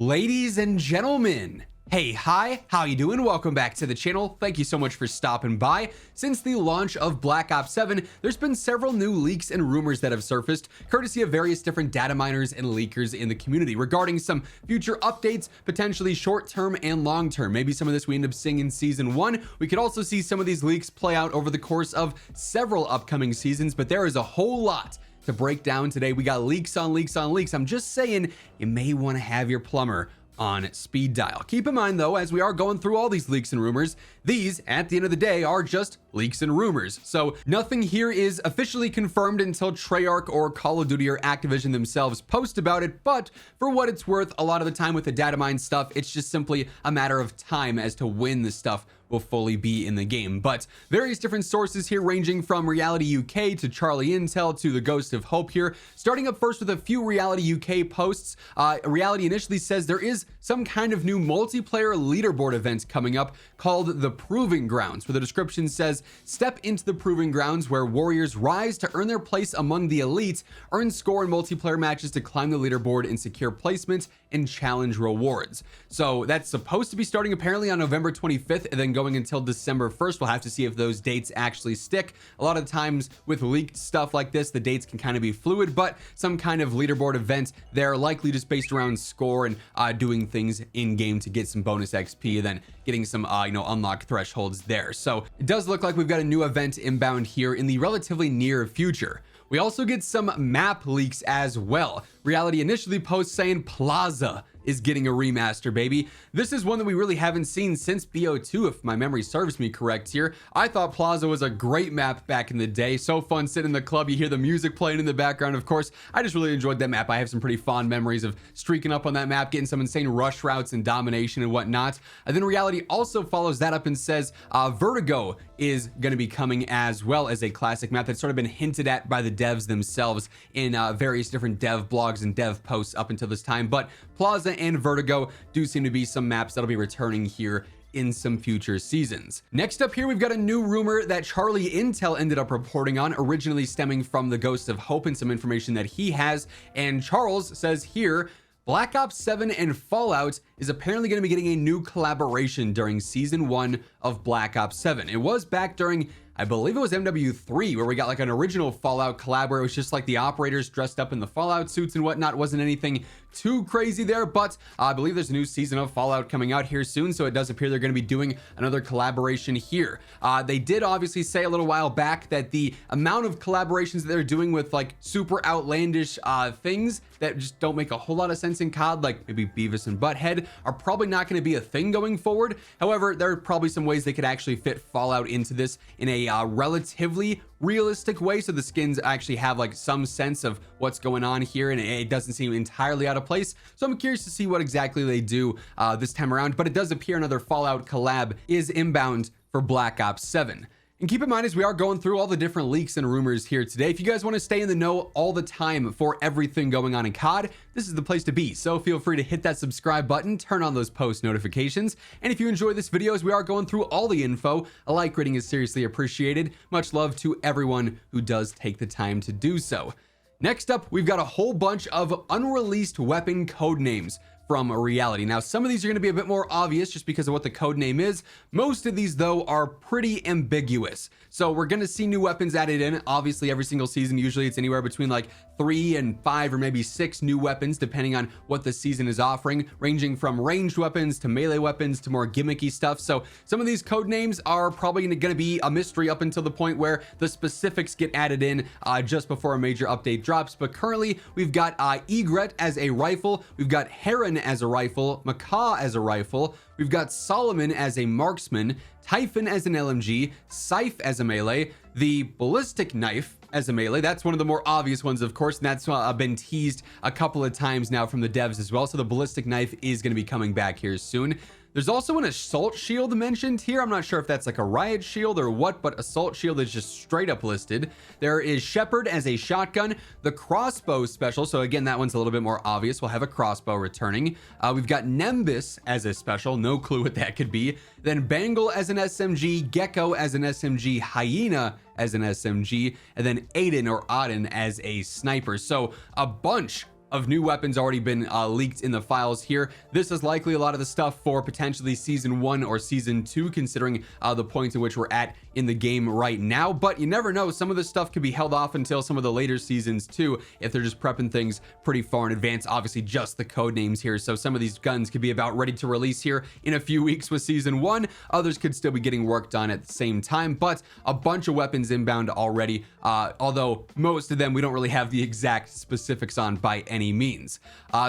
Ladies and gentlemen, hey, hi, how you doing? Welcome back to the channel. Thank you so much for stopping by. Since the launch of Black Ops 7, there's been several new leaks and rumors that have surfaced, courtesy of various different data miners and leakers in the community regarding some future updates, potentially short-term and long-term. Maybe some of this we end up seeing in Season 1. We could also see some of these leaks play out over the course of several upcoming seasons, but there is a whole lot to break down today. We got leaks on leaks on leaks. I'm just saying, you may want to have your plumber on speed dial. Keep in mind though, as we are going through all these leaks and rumors, these at the end of the day are just leaks and rumors. So nothing here is officially confirmed until Treyarch or Call of Duty or Activision themselves post about it. But for what it's worth, a lot of the time with the data mine stuff, it's just simply a matter of time as to when the stuff will fully be in the game. But various different sources here, ranging from Reality UK to Charlie Intel to the Ghost of Hope here. Starting up first with a few Reality UK posts. Reality initially says there is some kind of new multiplayer leaderboard event coming up called the Proving Grounds, where the description says, step into the Proving Grounds where warriors rise to earn their place among the elite, earn score in multiplayer matches to climb the leaderboard and secure placement and challenge rewards. So that's supposed to be starting apparently on November 25th and then going until December 1st. We'll have to see if those dates actually stick. A lot of times with leaked stuff like this, the dates can kind of be fluid, but some kind of leaderboard event, they're likely just based around score and doing things in game to get some bonus XP and then getting some unlock thresholds there. So it does look like we've got a new event inbound here in the relatively near future. We also get some map leaks as well. Reality initially posts saying Plaza is getting a remaster, baby. This is one that we really haven't seen since BO2, if my memory serves me correct here. I thought Plaza was a great map back in the day. So fun sitting in the club, you hear the music playing in the background. Of course, I just really enjoyed that map. I have some pretty fond memories of streaking up on that map, getting some insane rush routes and domination and whatnot. And then Reality also follows that up and says Vertigo is going to be coming as well as a classic map that's sort of been hinted at by the devs themselves in various different dev blogs and dev posts up until this time. But Plaza and Vertigo do seem to be some maps that'll be returning here in some future seasons. Next up here, we've got a new rumor that Charlie Intel ended up reporting on, originally stemming from the Ghost of Hope and some information that he has. And Charles says here, Black Ops 7 and Fallout is apparently going to be getting a new collaboration during Season 1 of Black Ops 7. It was back during, I believe it was MW3, where we got like an original Fallout collab where it was just like the operators dressed up in the Fallout suits and whatnot. Wasn't anything too crazy there, but I believe there's a new season of Fallout coming out here soon, so it does appear they're going to be doing another collaboration here. They did obviously say a little while back that the amount of collaborations that they're doing with like super outlandish things that just don't make a whole lot of sense in COD, like maybe Beavis and Butthead, are probably not going to be a thing going forward. However, there are probably some ways they could actually fit Fallout into this in a relatively realistic way, so the skins actually have like some sense of what's going on here and it doesn't seem entirely out of place. So I'm curious to see what exactly they do this time around, but it does appear another Fallout collab is inbound for Black Ops 7. And keep in mind, as we are going through all the different leaks and rumors here today, if you guys want to stay in the know all the time for everything going on in COD, this is the place to be. So feel free to hit that subscribe button, turn on those post notifications. And if you enjoy this video, as we are going through all the info, a like rating is seriously appreciated. Much love to everyone who does take the time to do so. Next up, we've got a whole bunch of unreleased weapon code names from Reality. Now, some of these are going to be a bit more obvious just because of what the code name is. Most of these, though, are pretty ambiguous. So we're going to see new weapons added in. Obviously, every single season, usually it's anywhere between like 3 and 5 or maybe 6 new weapons, depending on what the season is offering, ranging from ranged weapons to melee weapons to more gimmicky stuff. So some of these code names are probably going to be a mystery up until the point where the specifics get added in just before a major update drops. But currently, we've got Egret as a rifle. We've got Heron as a rifle, Macaw as a rifle, we've got Solomon as a marksman, Typhon as an LMG, Scythe as a melee, the ballistic knife as a melee. That's one of the more obvious ones, of course, and that's been teased a couple of times now from the devs as well. So the ballistic knife is going to be coming back here soon. There's also an assault shield mentioned here. I'm not sure if that's like a riot shield or what, but assault shield is just straight up listed. There is Shepherd as a shotgun, the crossbow special. So again, that one's a little bit more obvious. We'll have a crossbow returning. We've got Nimbus as a special. No clue what that could be. Then Bangle as an SMG, Gecko as an SMG, Hyena as an SMG, and then Aiden or Auden as a sniper. So a bunch of new weapons already been leaked in the files here. This is likely a lot of the stuff for potentially season 1 or season 2, considering the point in which we're at in the game right now. But you never know, some of this stuff could be held off until some of the later seasons too, if they're just prepping things pretty far in advance. Obviously just the code names here, so some of these guns could be about ready to release here in a few weeks with season 1. Others could still be getting worked on at the same time, but a bunch of weapons inbound already, although most of them we don't really have the exact specifics on by any means.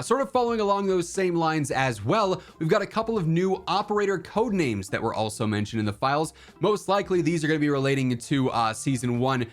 Sort of following along those same lines as well, we've got a couple of new operator code names that were also mentioned in the files. Most likely these are going to be relating to season 1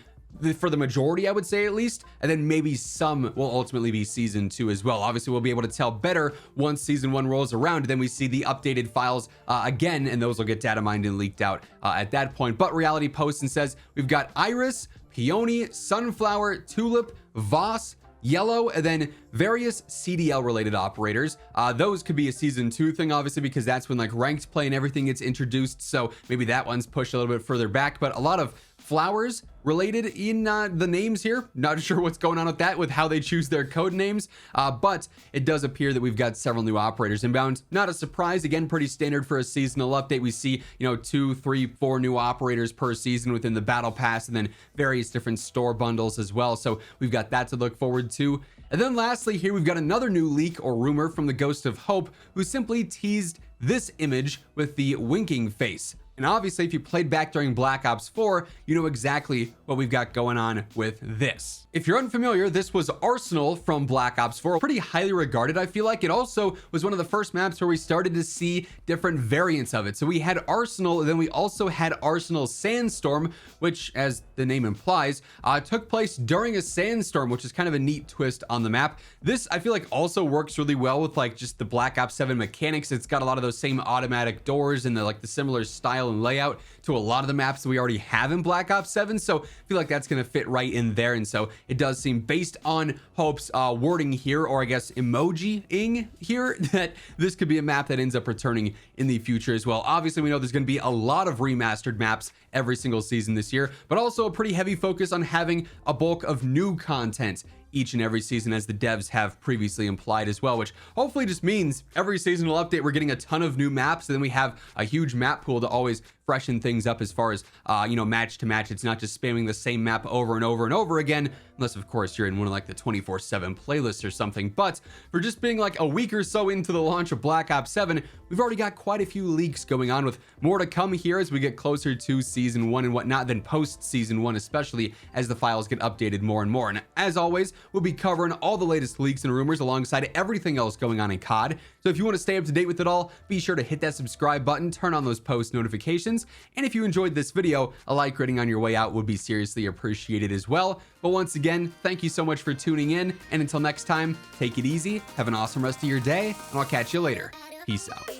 for the majority, I would say, at least, and then maybe some will ultimately be season 2 as well. Obviously we'll be able to tell better once season 1 rolls around, then we see the updated files again, and those will get data mined and leaked out at that point. But reality posts and says we've got Iris, Peony, Sunflower, Tulip, Voss, Yellow, and then various CDL related operators. Those could be a season 2 thing, obviously, because that's when like ranked play and everything gets introduced, so maybe that one's pushed a little bit further back. But a lot of flowers related in the names here. Not sure what's going on with that, with how they choose their code names, but it does appear that we've got several new operators inbound. Not a surprise, again, pretty standard for a seasonal update. We see, you know, 2, 3, 4 new operators per season within the battle pass, and then various different store bundles as well, so we've got that to look forward to. And then lastly here, we've got another new leak or rumor from the Ghost of Hope, who simply teased this image with the winking face. And obviously, if you played back during Black Ops 4, you know exactly what we've got going on with this. If you're unfamiliar, this was Arsenal from Black Ops 4. Pretty highly regarded, I feel like. It also was one of the first maps where we started to see different variants of it. So we had Arsenal, and then we also had Arsenal Sandstorm, which, as the name implies, took place during a sandstorm, which is kind of a neat twist on the map. This, I feel like, also works really well with like just the Black Ops 7 mechanics. It's got a lot of those same automatic doors and the similar style and layout to a lot of the maps that we already have in Black Ops 7, so I feel like that's going to fit right in there. And so it does seem, based on Hope's wording here, or I guess emoji-ing here, that this could be a map that ends up returning in the future as well. Obviously we know there's going to be a lot of remastered maps every single season this year, but also a pretty heavy focus on having a bulk of new content each and every season, as the devs have previously implied as well, which hopefully just means every seasonal update we're getting a ton of new maps, and then we have a huge map pool to always freshen things up as far as you know, match to match. It's not just spamming the same map over and over and over again, unless of course you're in one of like the 24/7 playlists or something. But for just being like a week or so into the launch of Black Ops 7, we've already got quite a few leaks going on, with more to come here as we get closer to season 1 and whatnot, then post season 1, especially as the files get updated more and more. And as always, we'll be covering all the latest leaks and rumors alongside everything else going on in COD. So if you want to stay up to date with it all, be sure to hit that subscribe button, turn on those post notifications, and if you enjoyed this video, a like rating on your way out would be seriously appreciated as well. But once again, thank you so much for tuning in, and until next time, take it easy, have an awesome rest of your day, and I'll catch you later. Peace out.